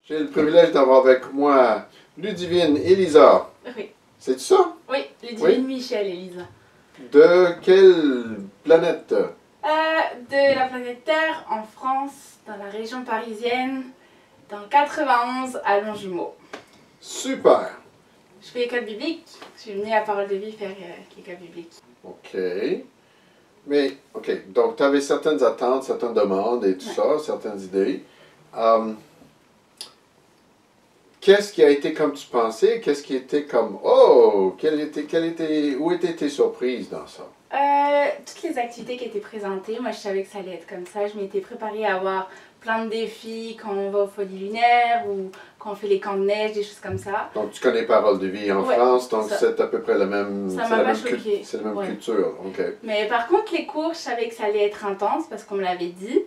J'ai le privilège d'avoir avec moi Ludivine Elisa. Oui. C'est ça? Oui, Ludivine Michel, Elisa. De quelle planète? De la planète Terre, en France, dans la région parisienne, dans le 91, à Longjumeau. Super! Je fais école biblique. Je suis venue à Parole de Vie faire l'école biblique. OK. Mais, OK, donc tu avais certaines attentes, certaines demandes et tout ça, certaines idées. Qu'est-ce qui a été comme tu pensais? Qu'est-ce qui était comme, oh, où étaient tes surprises dans ça? Toutes les activités qui étaient présentées, moi je savais que ça allait être comme ça. Je m'étais préparée à avoir plein de défis quand on va aux Folies Lunaires ou quand on fait les camps de neige, des choses comme ça. Donc tu connais Parole de Vie en France, donc c'est à peu près la même, ça m'a pas choqué. C'est la même culture. OK. Mais par contre les cours, je savais que ça allait être intense parce qu'on me l'avait dit.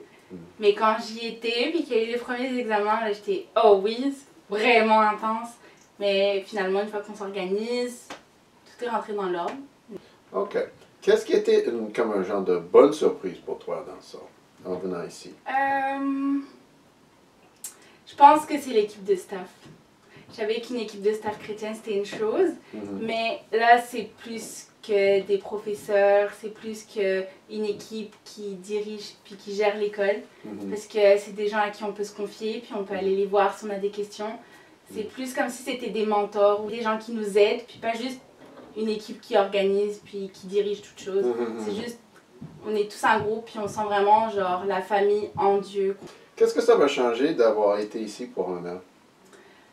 Mais quand j'y étais, puis qu'il y a eu les premiers examens, là j'étais oh oui, vraiment intense. Mais finalement une fois qu'on s'organise, tout est rentré dans l'ordre. OK. Qu'est-ce qui était comme un genre de bonne surprise pour toi dans ça, en venant ici? Je pense que c'est l'équipe de staff. Je savais qu'une équipe de staff chrétienne c'était une chose, mais là c'est plus que des professeurs, c'est plus qu'une équipe qui dirige puis qui gère l'école, parce que c'est des gens à qui on peut se confier, puis on peut aller les voir si on a des questions. C'est plus comme si c'était des mentors ou des gens qui nous aident, puis pas juste une équipe qui organise puis qui dirige toute chose. C'est juste, on est tous un groupe puis on sent vraiment genre la famille en Dieu. Qu'est-ce que ça va changer d'avoir été ici pour un an?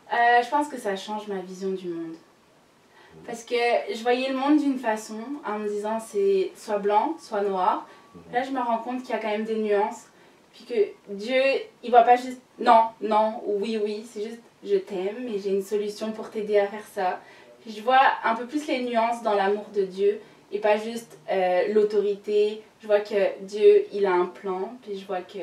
Je pense que ça change ma vision du monde. Parce que je voyais le monde d'une façon en me disant c'est soit blanc, soit noir. Là je me rends compte qu'il y a quand même des nuances. Puis que Dieu, il voit pas juste non, non ou oui, oui. C'est juste je t'aime et j'ai une solution pour t'aider à faire ça. Puis je vois un peu plus les nuances dans l'amour de Dieu et pas juste l'autorité. Je vois que Dieu, il a un plan. Puis je vois que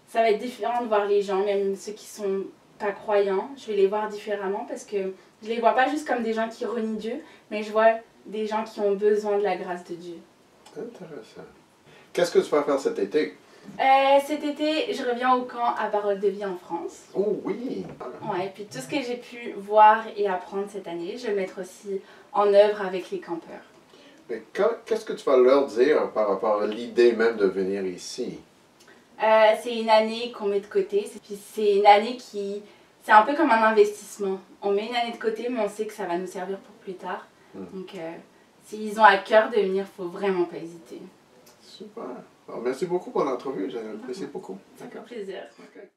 ça va être différent de voir les gens, même ceux qui sont pas croyants. Je vais les voir différemment parce que je les vois pas juste comme des gens qui renient Dieu, mais je vois des gens qui ont besoin de la grâce de Dieu. Intéressant. Qu'est-ce que tu vas faire cet été? Cet été, je reviens au camp à Parole de Vie en France. Oh oui! Ouais, puis tout ce que j'ai pu voir et apprendre cette année, je vais le mettre aussi en œuvre avec les campeurs. Mais qu'est-ce que tu vas leur dire par rapport à l'idée même de venir ici? C'est une année qu'on met de côté, puis c'est une année qui... C'est un peu comme un investissement. On met une année de côté, mais on sait que ça va nous servir pour plus tard. Donc, s'ils ont à cœur de venir, il ne faut vraiment pas hésiter. Super. Alors, merci beaucoup pour l'entrevue, j'ai apprécié beaucoup. Ça fait plaisir. Okay.